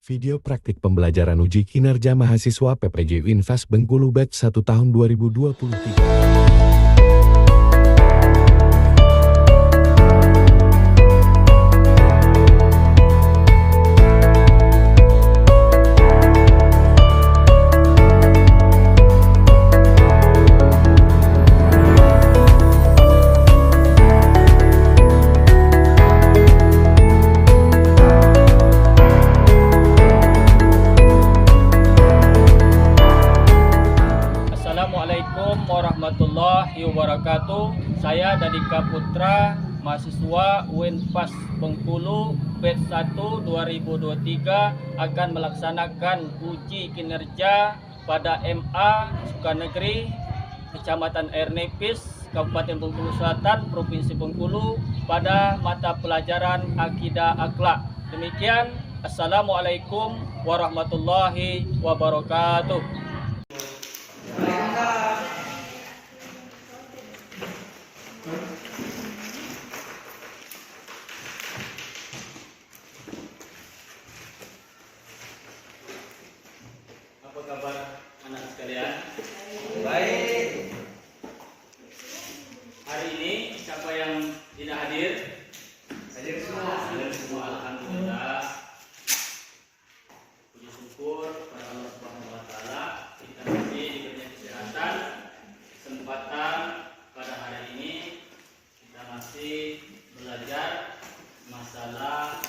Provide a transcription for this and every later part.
Video praktik pembelajaran uji kinerja mahasiswa PPJ Unvas Bengkulu Batch 1 tahun 2023. Assalamualaikum warahmatullahi wabarakatuh. Saya Dadika Putra, mahasiswa Unvas Bengkulu Batch 1 2023 akan melaksanakan uji kinerja pada MA Sukanegeri Kecamatan Air Nipis, Kabupaten Bengkulu Selatan, Provinsi Bengkulu pada mata pelajaran Akidah Akhlak. Demikian, Assalamualaikum warahmatullahi wabarakatuh. Apa kabar anak sekalian? Baik. Hari ini siapa yang tidak hadir? Hadir semua. Hadir semua, alhamdulillah. Puji syukur pada Allah Subhanahu wa taala kita masih diberi kesehatan, kesempatan pada hari ini kita masih belajar masalah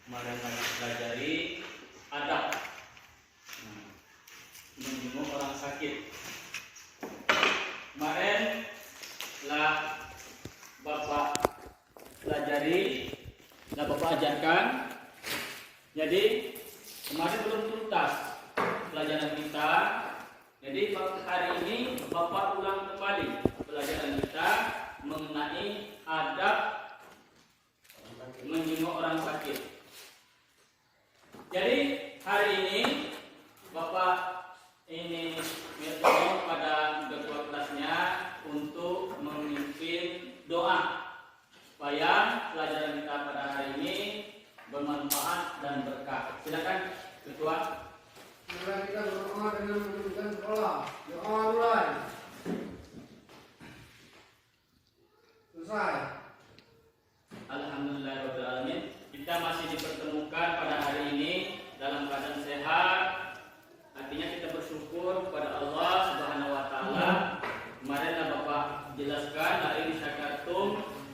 kemarin pelajari adab menjenguk orang sakit. Kemarin telah Bapak pelajari, telah Bapak ajarkan. Jadi kemarin belum tuntas pelajaran kita. Jadi hari ini Bapak ulang kembali pelajaran kita mengenai adab menjenguk orang sakit. Jadi hari ini Bapak ini minta pada ketua kelasnya untuk memimpin doa supaya pelajaran kita pada hari ini bermanfaat dan berkah. Silakan ketua. Mari kita berdoa dengan menunjukkan sekolah. Doa mulai. Selesai. Alhamdulillahirabbil alamin. Kita masih dipertemukan pada hari ini dalam keadaan sehat. Artinya kita bersyukur kepada Allah Subhanahu wa taala. Kemarin Bapak jelaskan la in syakartum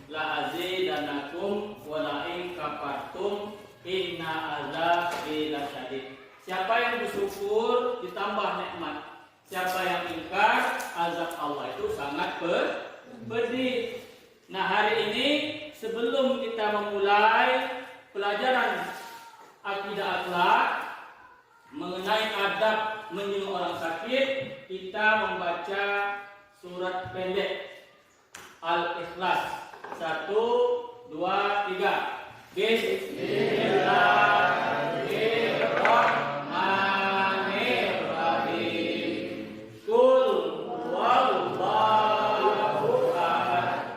la azidanakum wa la in kafartum inna azabi lasyadid. Siapa yang bersyukur ditambah nikmat. Siapa yang ingkar, azab Allah itu sangat pedih. Nah, hari ini sebelum kita memulai pelajaran akidah akhlak mengenai adab menjenguk orang sakit, kita membaca surat pendek Al-Ikhlas. 1, 2, 3. Bismillahirrahmanirrahim. Qul huwallahu ahad,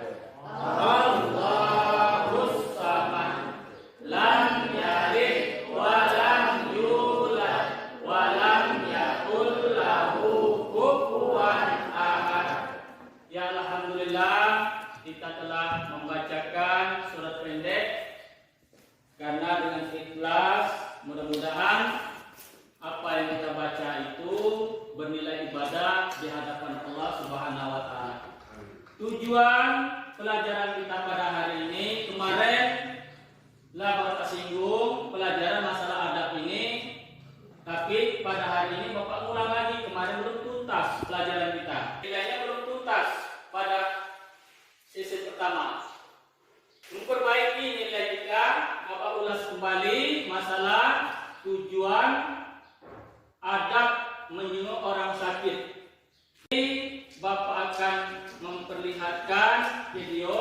Allahus samad, lam yalid wa lam yulad wa lam yakul lahu kufuwan ahad. Ya alhamdulillah, kita telah membacakan surat pendek karena dengan ikhlas mudah-mudahan apa yang kita baca itu bernilai ibadah di hadapan Allah Subhanahu wa taala. Tujuan pelajaran kita pada hari ini kemarin telah Bapak singgung pelajaran masalah adab ini, tapi pada hari ini Bapak ulang lagi. Kemarin belum tuntas pelajaran kita. Nilainya belum tuntas pada sesi pertama. Memperbaiki nilai kita, Bapak ulas kembali masalah tujuan adab menjenguk orang sakit. Jadi Bapak akan memperlihatkan video,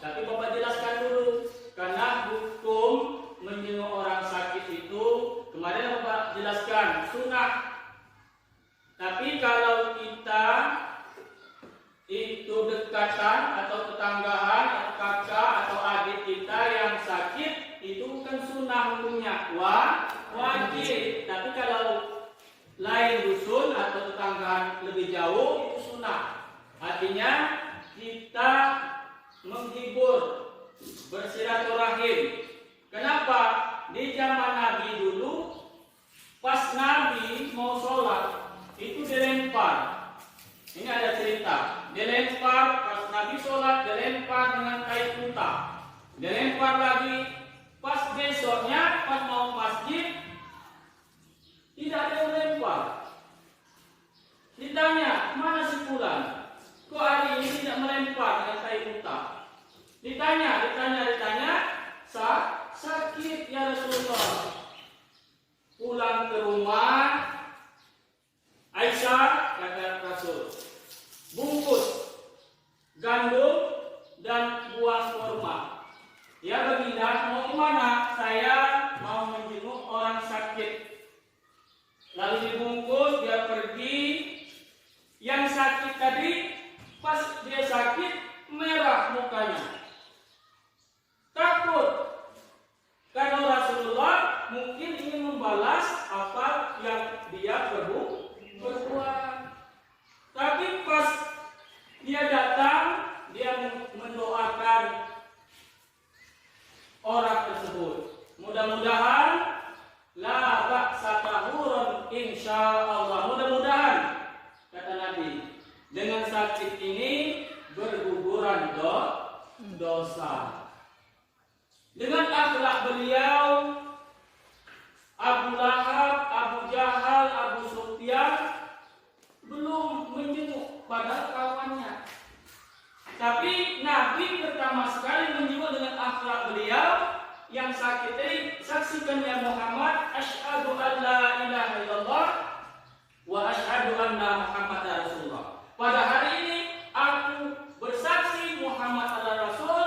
tapi Bapak jelaskan dulu karena hukum menjenguk orang sakit itu kemarin Bapak jelaskan sunnah. Tapi kalau kita itu dekatan atau tetanggaan atau kakak atau adik kita yang sakit, itu bukan sunnah wajib. Tapi kalau lain dusun atau tetanggaan lebih jauh itu sunnah. Artinya kita menghibur, bersilaturahim. Kenapa? Di zaman Nabi dulu, pas Nabi mau sholat itu dilempar. Ini ada cerita. Dilempar pas Nabi sholat, dilempar dengan kain unta. Dilempar lagi. Pas besoknya, pas mau masjid, tidak ada yang lempar. Ditanya, mana si fulan? Kok hari ini tidak melempar dengan kain unta? Ditanya. Sakit ya Rasulullah. Pulang ke rumah, Aisyah kata Rasul, bungkus gandum dan buah kurma. Ya baginda, mau kemana? Saya mau menjenguk orang sakit. Lalu dibungkus, dia pergi. Yang sakit tadi, pas dia sakit, merah mukanya. Takut. Karena Rasulullah mungkin ingin membalas apa yang dia berbuat. Tapi pas dia datang, dia mendoakan orang tersebut. Mudah-mudahan la ba'sa tahurun insyaallah. Mudah-mudahan, kata Nabi, dengan sakit ini berguguran dosa. Dengan akhlak beliau, Abu Lahab, Abu Jahal, Abu Sufyan belum menjenguk pada kawannya. Tapi Nabi pertama sekali menjenguk dengan akhlak beliau yang sakit tadi. Saksikan ya Muhammad, asyhadu an la ilaha illallah wa asyhadu anna Muhammadar Rasulullah. Pada hari ini aku bersaksi Muhammad adalah Rasul,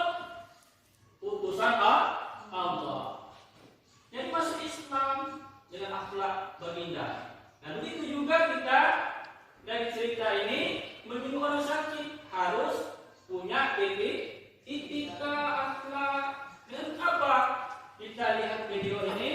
utusan Allah. Jadi masuk Islam dengan akhlak baginda. Nah begitu juga kita dari cerita ini menjenguk orang sakit harus punya etika akhlak. Dan apa? Kita lihat video ini.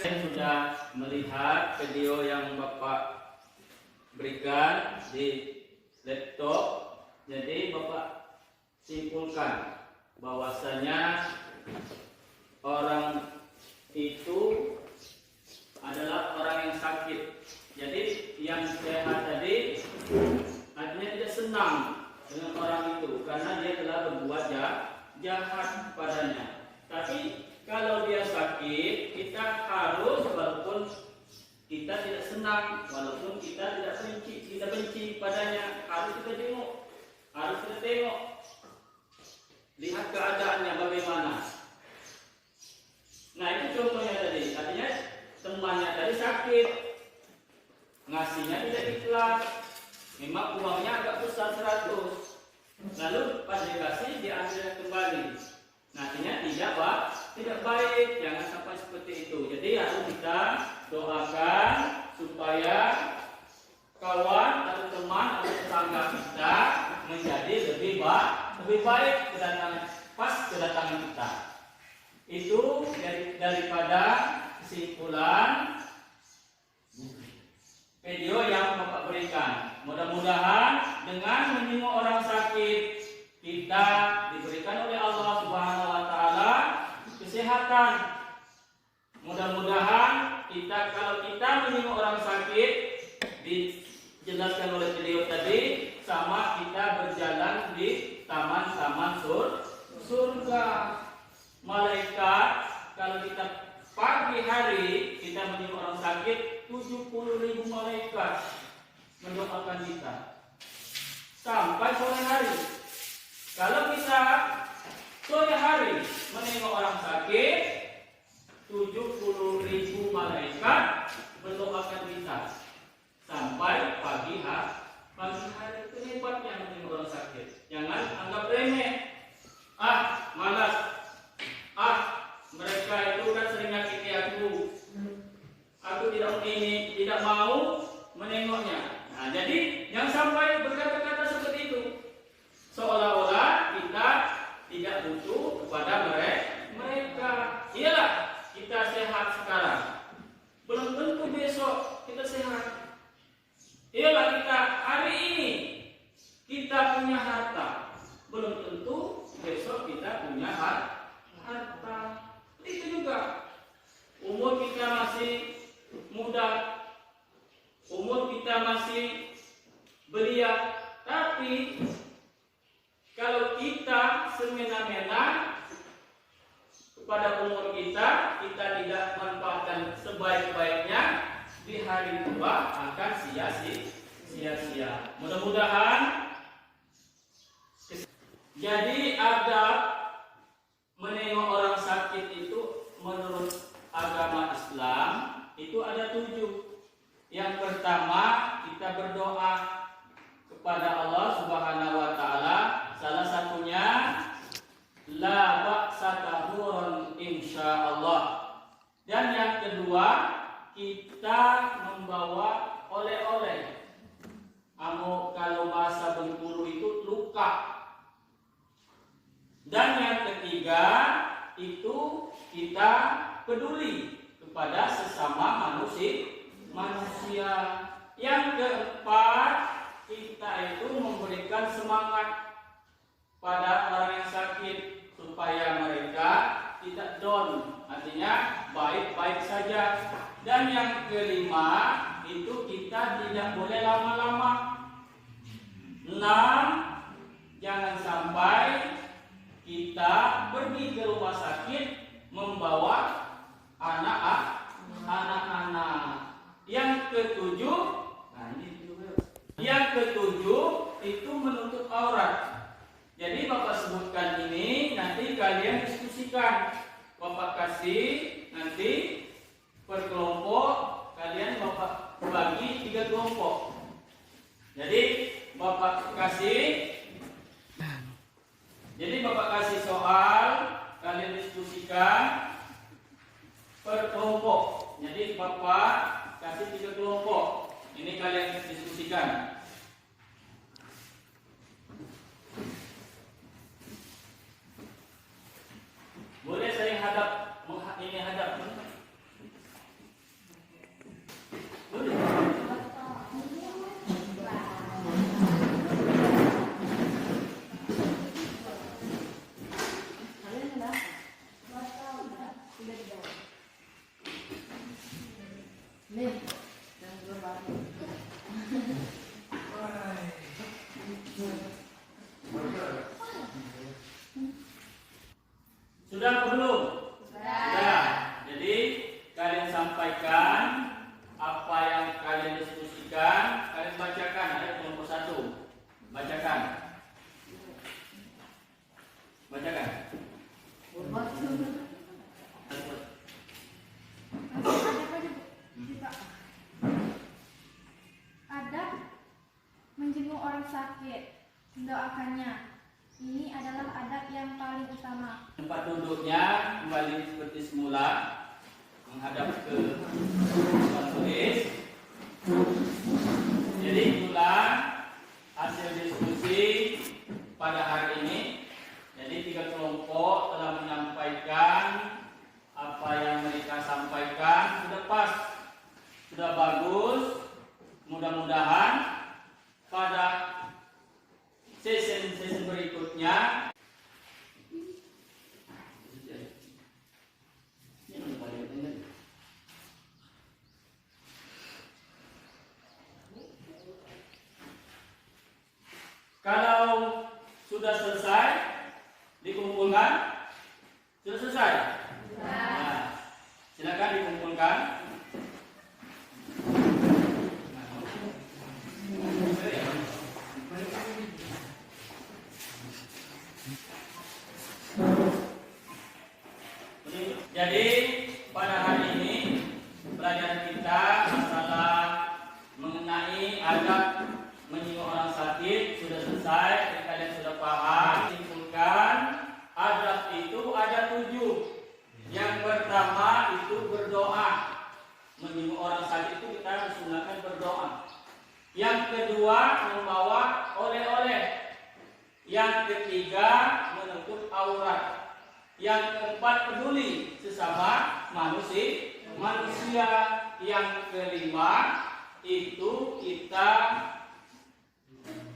Saya sudah melihat video yang Bapak berikan di laptop. Jadi Bapak simpulkan bahwasanya orang itu adalah orang yang sakit. Jadi yang sehat tadi artinya tidak senang dengan orang itu karena dia telah berbuat jahat. keadaannya bagaimana. Nah itu contohnya tadi, artinya temannya tadi sakit, ngasihnya tidak ikhlas, memang uangnya agak besar 100, lalu pas dikasih diambil kembali. Nah, artinya tidak baik, jangan sampai seperti itu. Jadi harus kita doakan supaya kawan atau teman atau tetangga kita menjadi lebih baik kedatangan kita. Itu daripada kesimpulan video yang Bapak berikan. Mudah-mudahan dengan menyembuh orang sakit kita diberikan oleh Allah Subhanahu wa taala kesehatan. Mudah-mudahan kalau kita menyembuh orang sakit, dijelaskan oleh beliau tadi, sama kita berjalan di taman-taman surga. Malaikat kalau kita pagi hari kita menyembuh orang sakit, 70.000 malaikat mendoakan kita sampai sore hari. Kalau kita sore hari menengok orang sakit, 70.000 malaikat mendoakan kita sampai pagi hari. Itu hebatnya menengok orang sakit. Jangan anggap remeh. Malas. Mereka itu kan sering nyakiti aku. Aku tidak mau menengoknya. Nah, jadi jangan sampai berkata-kata seperti itu. Seolah-olah kita tidak butuh kepada mereka. Iyalah kita sehat sekarang, belum tentu besok kita sehat. Iyalah kita hari ini kita punya harta, belum tentu besok kita punya harta. Itu juga umur kita masih muda, umur kita masih belia, tapi kalau kita semena-mena kepada umur kita tidak manfaatkan sebaik-baiknya, di hari tua akan sia-sia. Mudah-mudahan jadi adab menengok orang sakit itu menurut agama Islam itu ada 7. Yang pertama, kita berdoa kepada Allah Subhanahu wa taala. Salah satunya la ba'sa tahurun insyaallah. Dan yang kedua, kita membawa oleh-oleh. Kalau bahasa Bengkulu itu luka. Dan yang ketiga, itu kita peduli kepada sesama manusia. Yang keempat, kita itu memberikan semangat pada orang yang sakit supaya mereka tidak down, artinya baik-baik saja. Dan yang kelima, itu kita tidak boleh lama-lama. 6, jangan sampai kita pergi ke rumah sakit membawa anak-anak. Yang ketujuh, itu menutup aurat. Jadi Bapak sebutkan ini, nanti kalian diskusikan. Bapak kasih nanti per kelompok, kalian Bapak bagi 3 kelompok. Jadi Bapak kasih soal, kalian diskusikan per kelompok. Jadi Bapak kasih 3 kelompok. Ini kalian diskusikan. Boleh saya hadap? Boleh. Sudah atau belum? Sudah. sakit, mendoakannya. Ini adalah adab yang paling utama. Tempat duduknya kembali seperti semula, menghadap ke papan tulis. Jadi itulah hasil diskusi pada hari ini. Jadi 3 kelompok telah menyampaikan apa yang mereka sampaikan sudah pas, sudah bagus. Mudah-mudahan pada sesi berikutnya kalau sudah selesai dikumpulkan, sudah selesai. Nah, silakan dikumpulkan. Jadi pada hari ini pelajaran kita masalah mengenai adab menyinggung orang sakit sudah selesai. Jadi kalian sudah paham. Simpulkan adab itu ada 7. Yang pertama itu berdoa. Menyinggung orang sakit itu kita disunahkan berdoa. Yang kedua membawa oleh-oleh. Yang ketiga menutup aurat. Yang keempat peduli sesama manusia. Yang kelima itu kita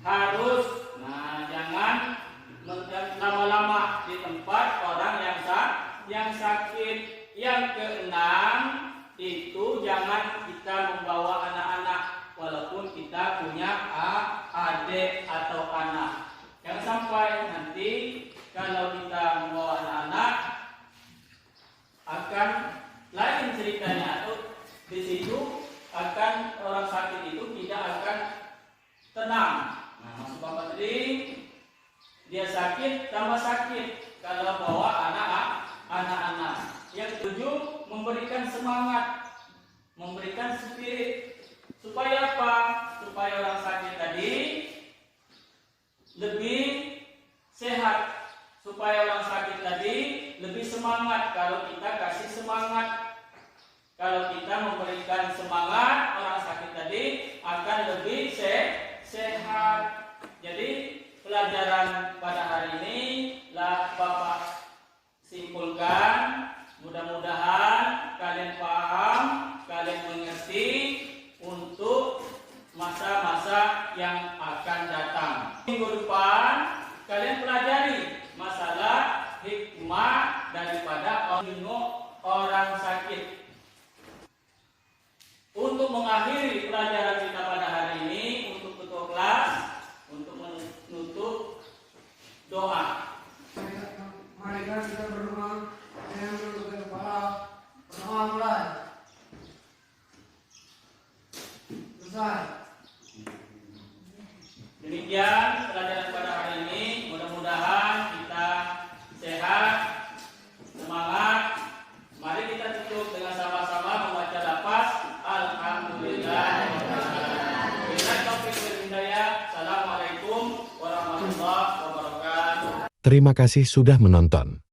harus jangan lama-lama di tempat orang yang sakit. Yang keenam itu jangan kita membawa anak-anak walaupun kita punya adik atau anak. Jangan sampai nanti kalau kita membawa anak-anak akan lain ceritanya, atau di situ akan orang sakit itu tidak akan tenang. Nah, maksud Bapak tadi dia sakit tambah sakit kalau bawa anak-anak. Yang ketujuh memberikan semangat, memberikan spirit supaya apa? Supaya orang sakit tadi lebih sehat. Supaya orang sakit tadi lebih semangat. Kalau kita kasih semangat, kalau kita memberikan semangat, orang sakit tadi akan lebih sehat. Jadi pelajaran pada hari ini lah Bapak simpulkan. Mudah-mudahan kalian paham, kalian mengerti untuk masa-masa yang akan datang. Minggu depan kalian pelajari masalah hikmah daripada orang sakit. Untuk mengakhiri pelajaran kita pada hari ini, untuk ketua kelas, untuk menutup doa. Mari kita berdoa dengan menundukkan kepala. Berdoa mulai. Selesai. Demikian pelajaran pada hari ini. Mudah-mudahan kita sehat, semangat. Mari kita tutup dengan sama-sama membaca lafaz Alhamdulillah. Assalamualaikum warahmatullahi wabarakatuh. Terima kasih sudah menonton.